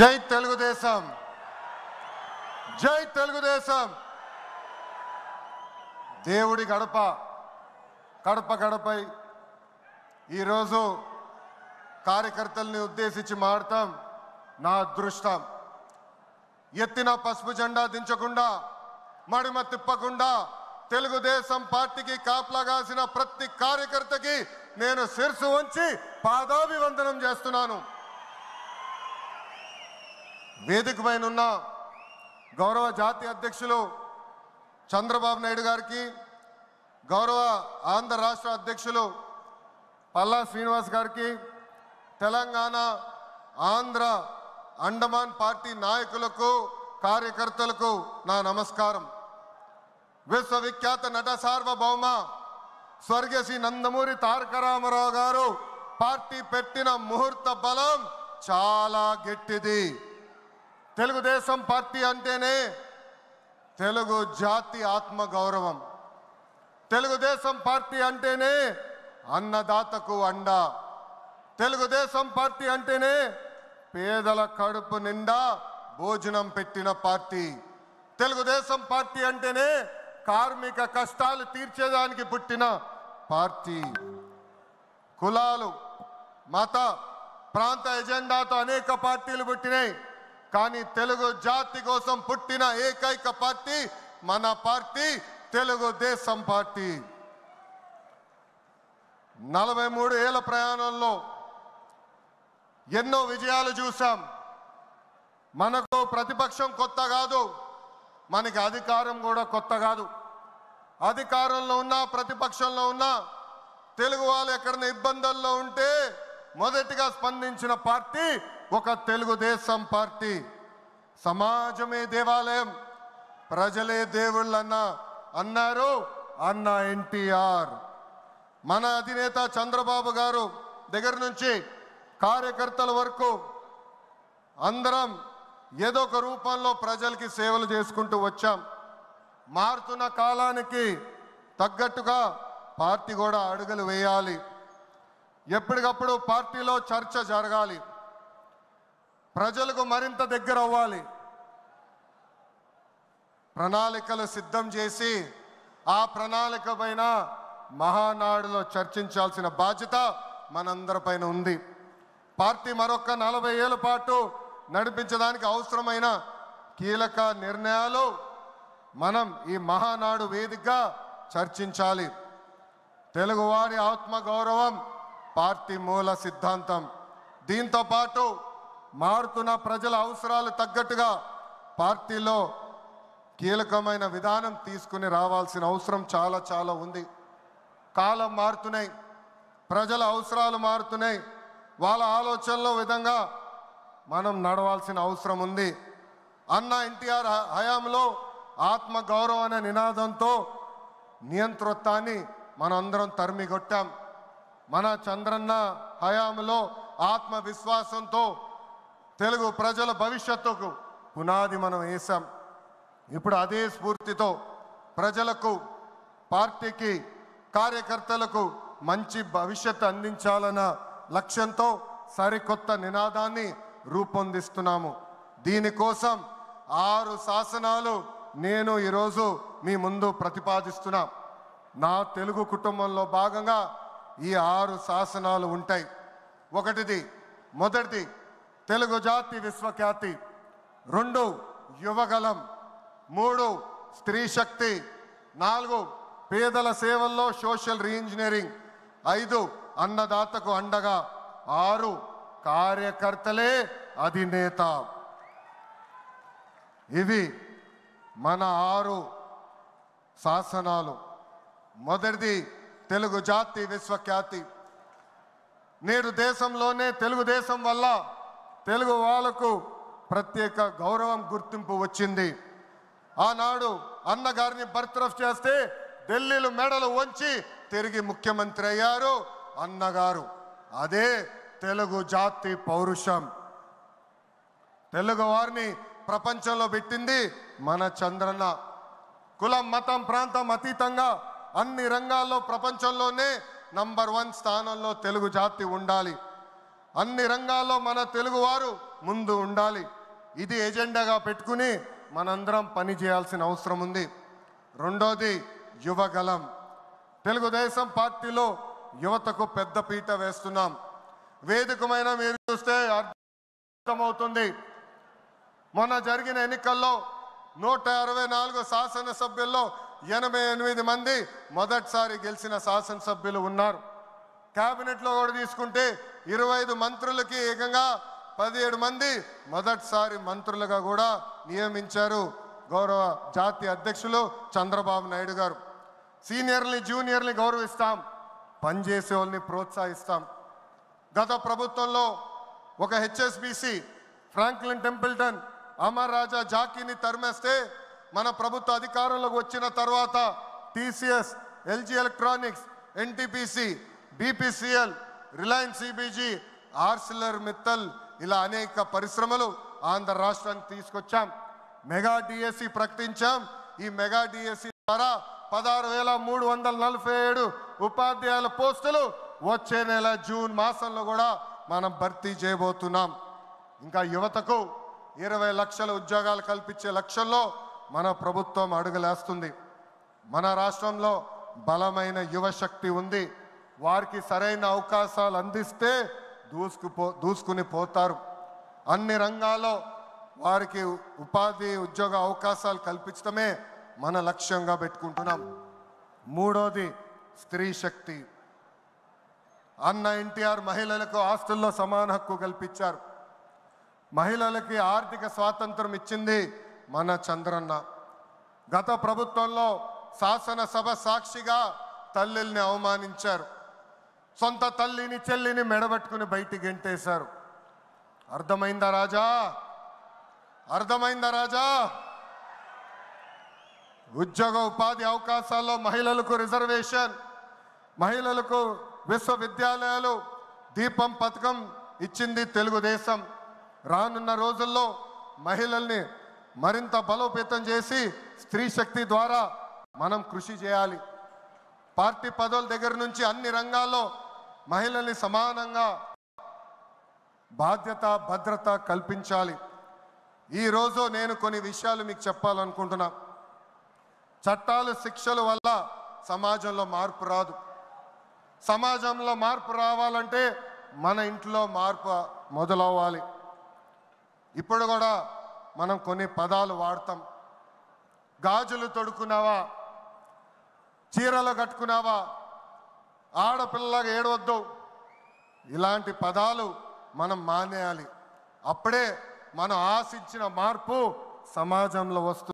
జై తెలుగుదేశం, జై తెలుగుదేశం. దేవుడి గడప గడప గడపై ఈరోజు కార్యకర్తల్ని ఉద్దేశించి మాడతాం. నా అదృష్టం, ఎత్తిన పసుపు జెండా దించకుండా మడిమ తిప్పకుండా తెలుగుదేశం పార్టీకి కాపలాగాసిన ప్రతి కార్యకర్తకి నేను శిరసు వంచి పాదాభివందనం చేస్తున్నాను. వేదిక పైన ఉన్న గౌరవ జాతీయ అధ్యక్షులు చంద్రబాబు నాయుడు గారికి, గౌరవ ఆంధ్ర రాష్ట్ర అధ్యక్షులు పల్లా శ్రీనివాస్ గారికి, తెలంగాణ ఆంధ్ర అండమాన్ పార్టీ నాయకులకు కార్యకర్తలకు నా నమస్కారం. విశ్వవిఖ్యాత నట సార్వభౌమ స్వర్గీయ శ్రీ నందమూరి తారక రామారావు గారు పార్టీ పెట్టిన ముహూర్త బలం చాలా గట్టిది. తెలుగుదేశం పార్టీ అంటేనే తెలుగు జాతి ఆత్మ గౌరవం. తెలుగుదేశం పార్టీ అంటేనే అన్నదాతకు అండ. తెలుగుదేశం పార్టీ అంటేనే పేదల కడుపు నిండా భోజనం పెట్టిన పార్టీ. తెలుగుదేశం పార్టీ అంటేనే కార్మిక కష్టాలు తీర్చేదానికి పుట్టిన పార్టీ. కులాలు, మత, ప్రాంత ఎజెండాతో అనేక పార్టీలు పుట్టినాయి. కానీ తెలుగు జాతి కోసం పుట్టిన ఏకైక పార్టీ మన పార్టీ తెలుగుదేశం పార్టీ. 43 ఏళ్ల ప్రయాణంలో ఎన్నో విజయాలు చూసాం. మనకు ప్రతిపక్షం కొత్త కాదు, మనకి అధికారం కూడా కొత్త కాదు. అధికారంలో ఉన్నా ప్రతిపక్షంలో ఉన్నా తెలుగు వాళ్ళు ఎక్కడైనా ఇబ్బందుల్లో ఉంటే మొదటిగా స్పందించిన పార్టీ ఒక తెలుగుదేశం పార్టీ. సమాజమే దేవాలయం, ప్రజలే దేవుళ్ళన్న అన్నారు అన్న ఎన్టీఆర్. మన అధినేత చంద్రబాబు గారు దగ్గర నుంచి కార్యకర్తల వరకు అందరం ఏదో ఒక రూపంలో ప్రజలకి సేవలు చేసుకుంటూ వచ్చాం. మారుతున్న కాలానికి తగ్గట్టుగా పార్టీ కూడా అడుగులు వేయాలి. ఎప్పటికప్పుడు పార్టీలో చర్చ జరగాలి, ప్రజలకు మరింత దగ్గర అవ్వాలి. ప్రణాళికలు సిద్ధం చేసి ఆ ప్రణాళిక పైన మహానాడులో చర్చించాల్సిన బాధ్యత మనందరిపైన ఉంది. పార్టీ మరొక 40 ఏళ్ల పాటు నడిపించడానికి అవసరమైన కీలక నిర్ణయాలు మనం ఈ మహానాడు వేదికగా చర్చించాలి. తెలుగువారి ఆత్మగౌరవం పార్టీ మూల సిద్ధాంతం. దీంతో పాటు మారుతున్న ప్రజల అవసరాలు తగ్గట్టుగా పార్టీలో కీలకమైన విధానం తీసుకుని రావాల్సిన అవసరం చాలా చాలా ఉంది. కాలం మారుతున్నాయి, ప్రజల అవసరాలు మారుతున్నాయి. వాళ్ళ ఆలోచనల విధంగా మనం నడవాల్సిన అవసరం ఉంది. అన్న ఎన్టీఆర్ హయాంలో ఆత్మగౌరవం అనే నినాదంతో నియంతృత్వాన్ని మనందరం తరిమికొట్టాం. మన చంద్రన్న హయాంలో ఆత్మవిశ్వాసంతో తెలుగు ప్రజల భవిష్యత్తుకు పునాది మనం వేసాం. ఇప్పుడు అదే స్ఫూర్తితో ప్రజలకు, పార్టీకి, కార్యకర్తలకు మంచి భవిష్యత్తు అందించాలన్న లక్ష్యంతో సరికొత్త నినాదాన్ని రూపొందిస్తున్నాము. దీనికోసం 6 శాసనాలు నేను ఈరోజు మీ ముందు ప్రతిపాదిస్తున్నా. నా తెలుగు కుటుంబంలో భాగంగా ఈ 6 శాసనాలు ఉంటాయి. మొదటిది తెలుగు జాతి విశ్వఖ్యాతి, 2 యువగలం, 3 స్త్రీ శక్తి, 4 పేదల సేవల్లో సోషల్ రీఇంజనీరింగ్, 5 అన్నదాతకు అండగా, 6 కార్యకర్తలే అధినేత. ఇవి మన 6 శాసనాలు. మొదటిది తెలుగు జాతి విశ్వఖ్యాతి. నేడు దేశంలోనే తెలుగుదేశం వల్ల తెలుగు వాళ్ళకు ప్రత్యేక గౌరవం, గుర్తింపు వచ్చింది. ఆనాడు అన్నగారిని బర్తరఫ్ చేస్తే ఢిల్లీలో మెడలు వంచి తిరిగి ముఖ్యమంత్రి అయ్యారు అన్నగారు. అదే తెలుగు జాతి పౌరుషం. తెలుగు వారిని ప్రపంచంలో పెట్టింది మన చంద్రన్న. కులం, మతం, ప్రాంతం అతీతంగా అన్ని రంగాల్లో ప్రపంచంలోనే నంబర్ 1 స్థానంలో తెలుగు జాతి ఉండాలి. అన్ని రంగాల్లో మన తెలుగువారు ముందు ఉండాలి. ఇది ఎజెండాగా పెట్టుకుని మనందరం పని చేయాల్సిన అవసరం ఉంది. రెండోది యువగలం. తెలుగుదేశం పార్టీలో యువతకు పెద్ద పీట వేస్తున్నాం. వేదికమైన మీరు చూస్తే అర్థమవుతుంది. మొన్న జరిగిన ఎన్నికల్లో 164 శాసనసభ్యుల్లో 88 మంది మొదటిసారి గెలిచిన శాసనసభ్యులు ఉన్నారు. క్యాబినెట్లో కూడా తీసుకుంటే 25 మంత్రులకి ఏకంగా 17 మంది మొదటిసారి మంత్రులుగా కూడా నియమించారు గౌరవ జాతీయ అధ్యక్షులు చంద్రబాబు నాయుడు గారు. సీనియర్ని జూనియర్ని గౌరవిస్తాం, పనిచేసే వాళ్ళని ప్రోత్సహిస్తాం. గత ప్రభుత్వంలో ఒక HSBC Franklin Templeton Amar Raja జాకీని తరిమేస్తే మన ప్రభుత్వ అధికారంలోకి వచ్చిన తర్వాత TCS, LG electronics, NTPC, BPCL, Reliance CBG, Arcelor Mittal ఇలా అనేక పరిశ్రమలు ఆంధ్ర రాష్ట్రానికి తీసుకొచ్చాం. మెగా డిఎస్సి ప్రకటించాం. ఈ మెగా డిఎస్సి ద్వారా 16,347 ఉపాధ్యాయుల పోస్టులు వచ్చే నెల జూన్ మాసంలో కూడా మనం భర్తీ చేయబోతున్నాం. ఇంకా యువతకు 20 లక్షల ఉద్యోగాలు కల్పించే లక్ష్యంలో మన ప్రభుత్వం అడుగులేస్తుంది. మన రాష్ట్రంలో బలమైన యువశక్తి ఉంది. వారికి సరైన అవకాశాలు అందిస్తే దూసుకుని పోతారు. అన్ని రంగాల్లో వారికి ఉపాధి ఉద్యోగ అవకాశాలు కల్పించడమే మన లక్ష్యంగా పెట్టుకుంటున్నాం. మూడోది స్త్రీ శక్తి. అన్న ఎన్టీఆర్ మహిళలకు ఆస్తుల్లో సమాన హక్కు కల్పించారు. మహిళలకి ఆర్థిక స్వాతంత్రం ఇచ్చింది మన చంద్రన్న. గత ప్రభుత్వంలో శాసనసభ సాక్షిగా తల్లిల్ని అవమానించారు. సొంత తల్లిని చెల్లిని మెడబట్టుకుని బయటికి గెంటేశారు. అర్థమైందా రాజా? అర్థమైందా రాజా? ఉద్యోగ ఉపాధి అవకాశాల్లో మహిళలకు రిజర్వేషన్, మహిళలకు విశ్వవిద్యాలయాలు, దీపం పథకం ఇచ్చింది తెలుగుదేశం. రానున్న రోజుల్లో మహిళల్ని మరింత బలోపేతం చేసి స్త్రీ శక్తి ద్వారా మనం కృషి చేయాలి. పార్టీ పదవుల దగ్గర నుంచి అన్ని రంగాల్లో మహిళల్ని సమానంగా బాధ్యత భద్రత కల్పించాలి. ఈరోజు నేను కొన్ని విషయాలు మీకు చెప్పాలనుకుంటున్నా. చట్టాలు శిక్షల వల్ల సమాజంలో మార్పు రాదు. సమాజంలో మార్పు రావాలంటే మన ఇంట్లో మార్పు మొదలవ్వాలి. ఇప్పుడు కూడా మనం కొన్ని పదాలు వాడతాం. గాజులు తొడుక్కున్నావా, చీరలు కట్టుకున్నావా, ఆడపిల్లగా ఏడవద్దు, ఇలాంటి పదాలు మనం మానేయాలి. అప్పుడే మనం ఆశించిన మార్పు సమాజంలో వస్తుంది.